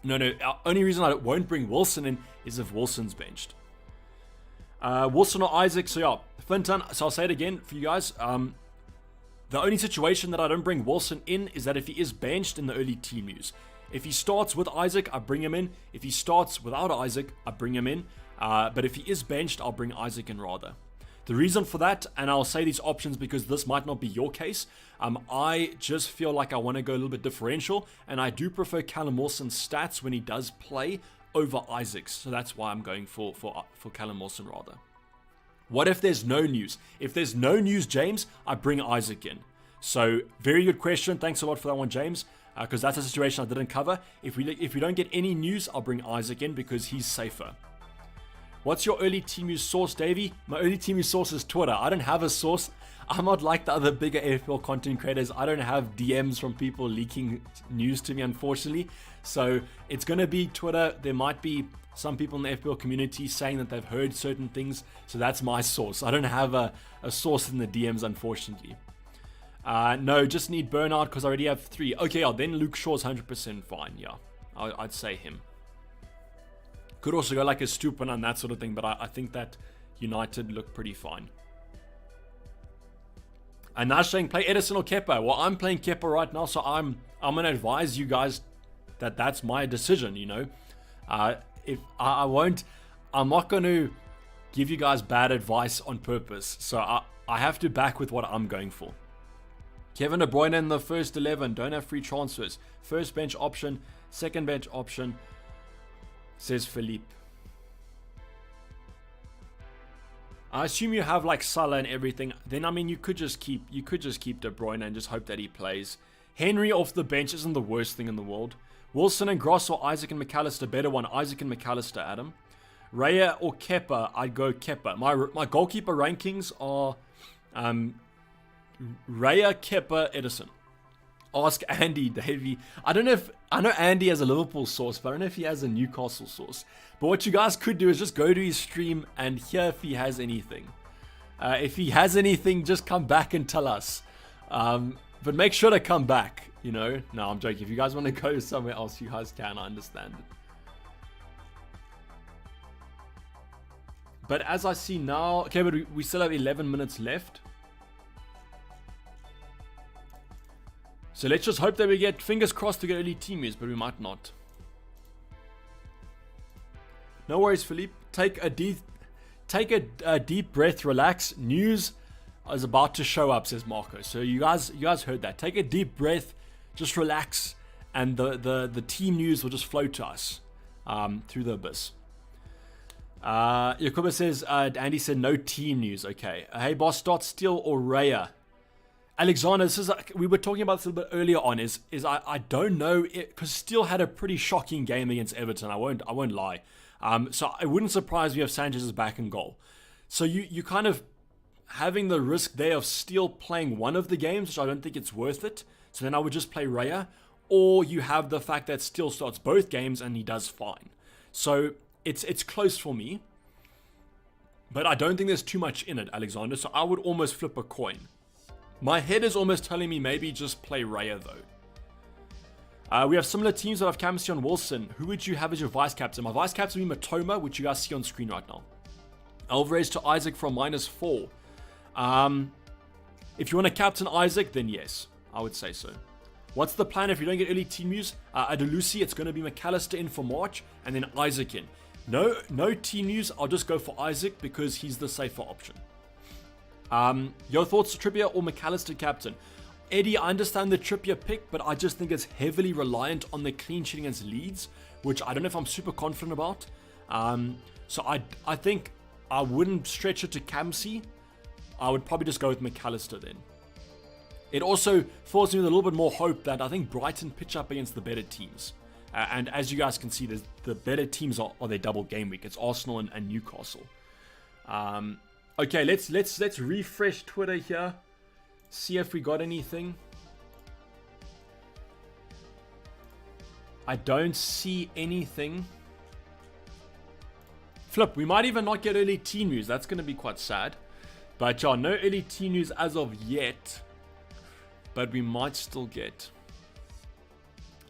No, only reason I won't bring Wilson in is if Wilson's benched. Wilson or Isaac, so yeah, Finton, so I'll say it again for you guys. The only situation that I don't bring Wilson in is that if he is benched in the early team use. If he starts with Isaac, I bring him in. If he starts without Isaac, I bring him in. But if he is benched, I'll bring Isaac in rather. The reason for that, and I'll say these options because this might not be your case, I just feel like I want to go a little bit differential, and I do prefer Callum Wilson's stats when he does play over Isaac's, so that's why I'm going for Callum Wilson rather. What if there's no news? If there's no news, James, I bring Isaac in. So, very good question. Thanks a lot for that one, James, because that's a situation I didn't cover. If we don't get any news, I'll bring Isaac in because he's safer. What's your early team use source, Davey? My early team use source is Twitter. I don't have a source. I'm not like the other bigger FPL content creators. I don't have DMs from people leaking news to me, unfortunately. So it's going to be Twitter. There might be some people in the FPL community saying that they've heard certain things. So that's my source. I don't have a source in the DMs, unfortunately. No, just need Burnout because I already have 3. Okay, yeah, then Luke Shaw's 100% fine. Yeah, I'd say him. Could also go like a Stupan and that sort of thing, but I think that United look pretty fine. And Nash saying play Edison or Kepa. Well, I'm playing Kepa right now, so I'm gonna advise you guys that that's my decision. You know, if I'm not gonna give you guys bad advice on purpose. So I have to back with what I'm going for. Kevin De Bruyne in the first 11. Don't have free transfers. First bench option, second bench option. Says Philippe. I assume you have like Salah and everything. Then I mean you could just keep De Bruyne and just hope that he plays. Henry off the bench isn't the worst thing in the world. Wilson and Gross or Isaac and McAllister, better one. Isaac and McAllister, Adam. Raya or Kepa, I'd go Kepa. My goalkeeper rankings are Raya, Kepa, Edison. Ask Andy, Davey. I know Andy has a Liverpool source, but I don't know if he has a Newcastle source. But what you guys could do is just go to his stream and hear if he has anything. If he has anything, just come back and tell us. But make sure to come back, you know. No, I'm joking. If you guys want to go somewhere else, you guys can. I understand it. But as I see now... Okay, but we still have 11 minutes left. So let's just hope that we get, fingers crossed, to get early team use, but we might not. No worries, Philippe. Take a deep breath, relax. News is about to show up, says Marco. So you guys heard that. Take a deep breath, just relax, and the team news will just flow to us through the abyss. Yakuba says, Andy said no team news. Okay. Hey, boss, start Steele or Raya. Alexander, this is we were talking about this a little bit earlier on. Is I don't know, because Steele had a pretty shocking game against Everton. I won't lie. So it wouldn't surprise me if Sanchez is back in goal. So you kind of having the risk there of Steele playing one of the games, which I don't think it's worth it. So then I would just play Raya, or you have the fact that Steele starts both games and he does fine. So it's close for me, but I don't think there's too much in it, Alexander, so I would almost flip a coin. My head is almost telling me maybe just play Raya, though. We have similar teams that have Captaincy on Wilson. Who would you have as your vice captain? My vice captain would be Matoma, which you guys see on screen right now. Alvarez to Isaac from -4. If you want to captain Isaac, then yes, I would say so. What's the plan if you don't get early team news? Adelusi, it's going to be McAllister in for March, and then Isaac in. No team news, I'll just go for Isaac because he's the safer option. Your thoughts, Trippier or McAllister captain? Eddie, I understand the Trippier pick, but I just think it's heavily reliant on the clean sheet against Leeds, which I don't know if I'm super confident about. So I think I wouldn't stretch it to Captaincy. I would probably just go with McAllister then. It also fills me with a little bit more hope that I think Brighton pitch up against the better teams. And as you guys can see, the better teams are their double game week. It's Arsenal and Newcastle. Okay, let's refresh Twitter here. See if we got anything. I don't see anything. Flip, we might even not get early team news. That's going to be quite sad. But yeah, no early team news as of yet. But we might still get.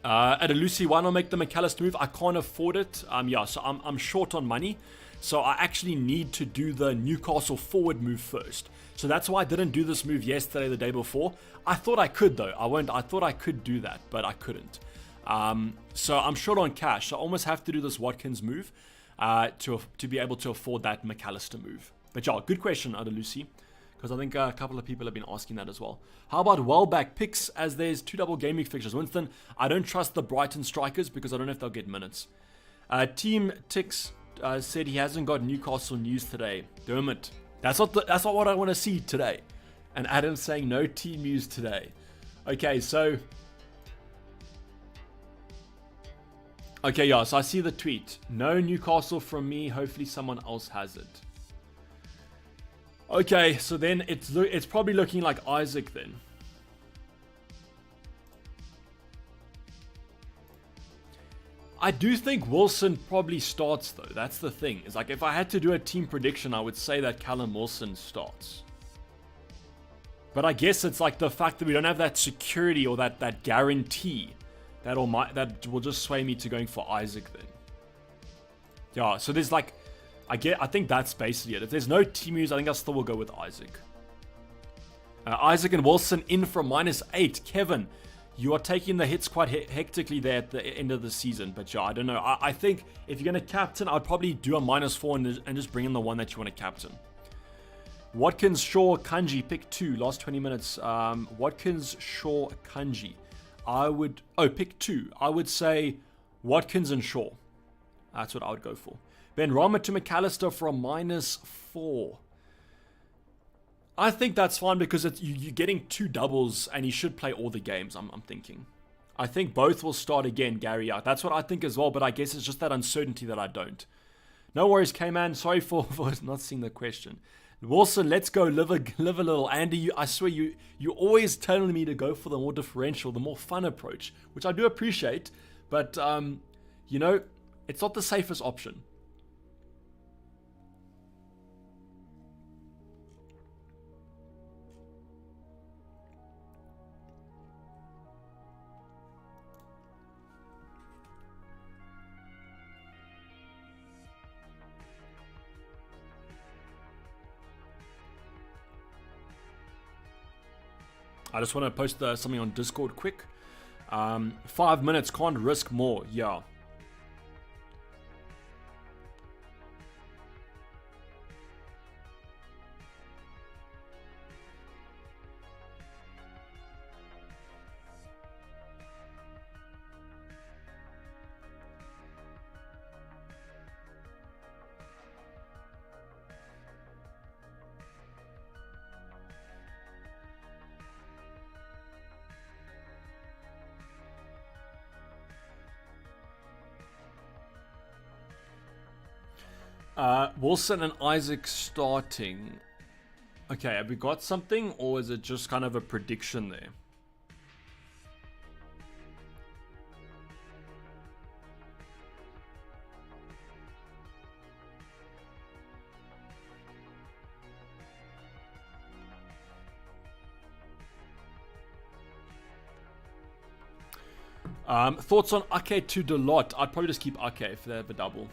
Adelusi, why not make the McAllister move? I can't afford it. Yeah, so I'm short on money. So I actually need to do the Newcastle forward move first. So that's why I didn't do this move yesterday, the day before. I thought I could though. I thought I could do that, but I couldn't. So I'm short on cash. So I almost have to do this Watkins move to be able to afford that McAllister move. But yeah, good question, Adelusi. Because I think a couple of people have been asking that as well. How about Welbeck picks as there's 2 double game week fixtures? Winston, I don't trust the Brighton strikers because I don't know if they'll get minutes. Team Tix said he hasn't got Newcastle news today. Dermot, that's not what I want to see today. And Adam's saying no team news today. Okay, so... Okay, yeah, so I see the tweet. No Newcastle from me. Hopefully someone else has it. Okay, so then it's probably looking like Isaac then. I do think Wilson probably starts though. That's the thing. It's like if I had to do a team prediction, I would say that Callum Wilson starts. But I guess it's like the fact that we don't have that security or that guarantee that will just sway me to going for Isaac then. Yeah, so there's like I think that's basically it. If there's no team news, I think I still will go with Isaac. Isaac and Wilson in from -8. Kevin, you are taking the hits quite hectically there at the end of the season. But yeah, I don't know. I think if you're going to captain, I'd probably do a -4 and just bring in the one that you want to captain. Watkins, Shaw, Kanji, pick 2. Last 20 minutes. Watkins, Shaw, Kanji. Pick 2. I would say Watkins and Shaw. That's what I would go for. Ben Rama to McAllister from -4. I think that's fine because you're getting 2 doubles and he should play all the games, I'm thinking. I think both will start again, Gary out. That's what I think as well, but I guess it's just that uncertainty that I don't. No worries, K-Man. Sorry for not seeing the question. Wilson, let's go live a little. Andy, I swear you're always telling me to go for the more differential, the more fun approach, which I do appreciate, but, you know, it's not the safest option. I just want to post something on Discord quick. 5 minutes, can't risk more. Yeah. Wilson and Isaac starting. Okay, have we got something or is it just kind of a prediction there? Thoughts on Ake to Delot? I'd probably just keep Ake if they have a double.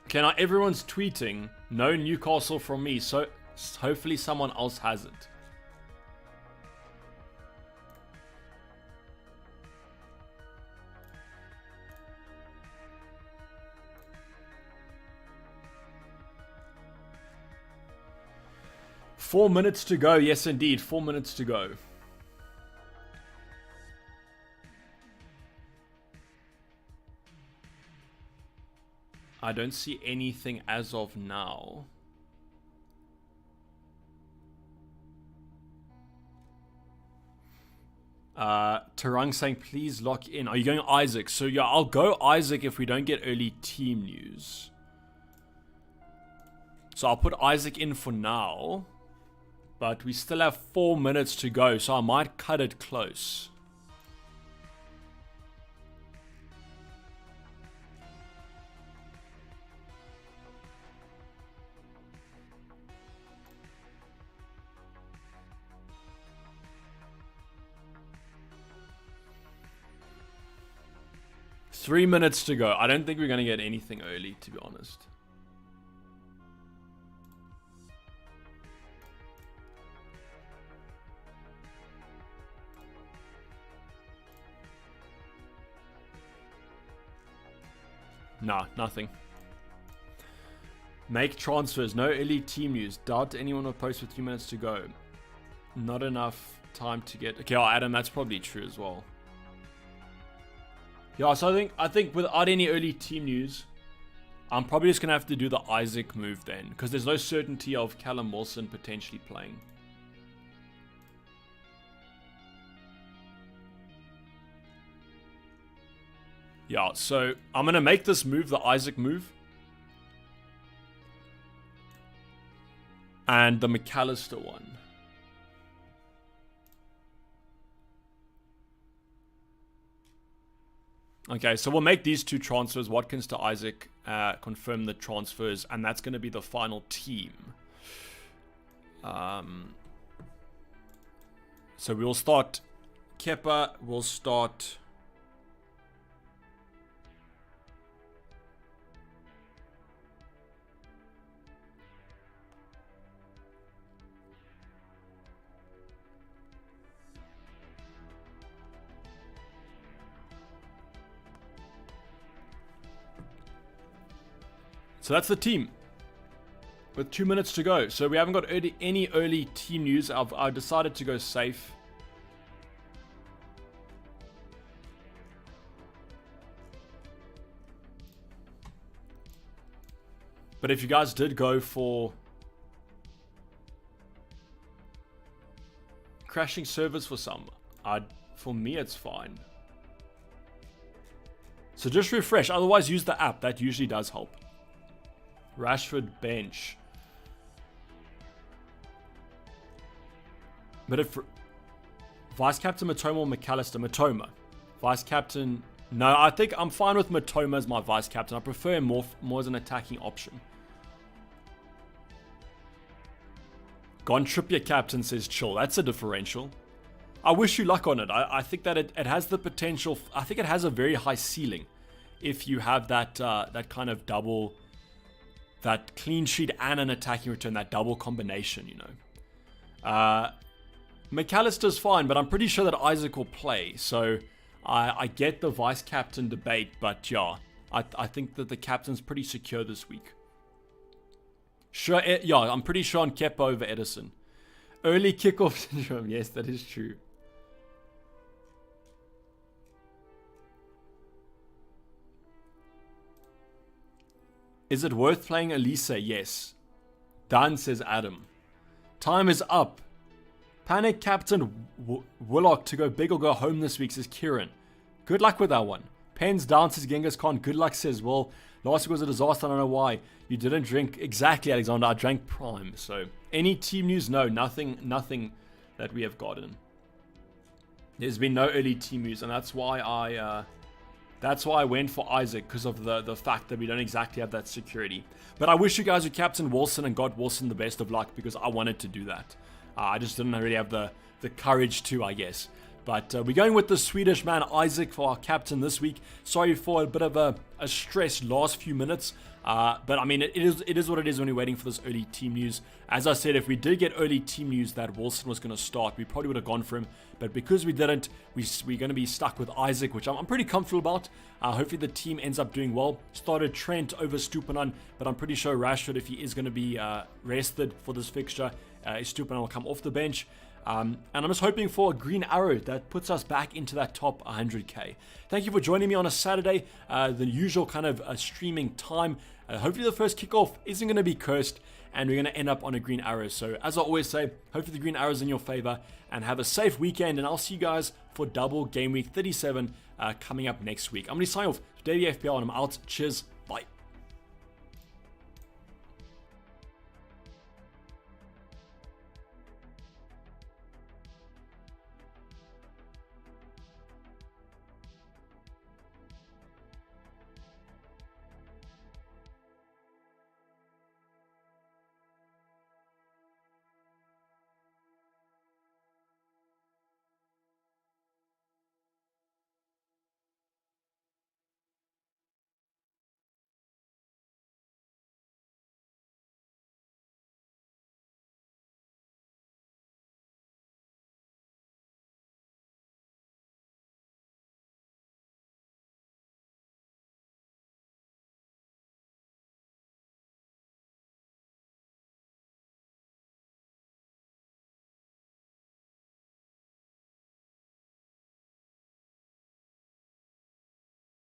Okay, now everyone's tweeting, no Newcastle from me, so hopefully someone else has it. Four minutes to go. Yes, indeed. 4 minutes to go. I don't see anything as of now. Tarang saying, please lock in. Are you going Isaac? So yeah, I'll go Isaac if we don't get early team news. So I'll put Isaac in for now. But we still have 4 minutes to go, so I might cut it close. Three minutes to go. I don't think we're going to get anything early, to be honest. Nah, nothing. Make transfers. No early team news. Doubt anyone will post with 3 minutes to go. Not enough time to get... Okay, Adam, that's probably true as well. Yeah, so I think without any early team news, I'm probably just going to have to do the Isaac move then. Because there's no certainty of Callum Wilson potentially playing. Yeah, so I'm going to make this move, the Isaac move. And the McAllister one. Okay, so we'll make these two transfers. Watkins to Isaac, confirm the transfers. And that's going to be the final team. So we'll start Kepa. We'll start... So that's the team with 2 minutes to go. So we haven't got any early team news. I've decided to go safe. But if you guys did go for crashing servers for some, for me it's fine. So just refresh. Otherwise use the app. That usually does help. Rashford bench. But if vice captain Matoma or McAllister, Matoma. Vice captain, no, I think I'm fine with Matoma as my vice captain. I prefer him more as an attacking option. Gone Trippier captain says chill. That's a differential. I wish you luck on it. I think that it has the potential. I think it has a very high ceiling if you have that that kind of double. That clean sheet and an attacking return, that double combination, you know. McAllister's fine, but I'm pretty sure that Isaac will play. So I get the vice captain debate, but yeah, I think that the captain's pretty secure this week. Sure, yeah, I'm pretty sure on Kepa over Edison. Early kickoff syndrome, yes, that is true. Is it worth playing Elisa? Yes. Dan says Adam. Time is up. Panic Captain Willock to go big or go home this week, says Kieran. Good luck with that one. Pens down, says Genghis Khan. Good luck, says, well, last week was a disaster. I don't know why. You didn't drink. Exactly, Alexander. I drank Prime. So, any team news? No, nothing that we have gotten. There's been no early team news, and that's why I went for Isaac, because of the fact that we don't exactly have that security. But I wish you guys who captain Wilson and got Wilson the best of luck, because I wanted to do that. I just didn't really have the courage to, I guess. But we're going with the Swedish man Isaac for our captain this week. Sorry for a bit of a stressed last few minutes. But I mean, it is what it is when you're waiting for this early team news. As I said, if we did get early team news that Wilson was going to start, we probably would have gone for him. But because we didn't, we're going to be stuck with Isaac, which I'm pretty comfortable about. Hopefully the team ends up doing well. Started Trent over Stupinan, but I'm pretty sure Rashford, if he is going to be rested for this fixture, Stupinan will come off the bench. And I'm just hoping for a green arrow that puts us back into that top 100k. Thank you for joining me on a Saturday, the usual kind of streaming time. Hopefully the first kickoff isn't going to be cursed and we're going to end up on a green arrow. So as I always say, hopefully the green arrow is in your favor and have a safe weekend, and I'll see you guys for double game week 37 coming up next week. I'm going to sign off. Davey FPL and I'm out. Cheers.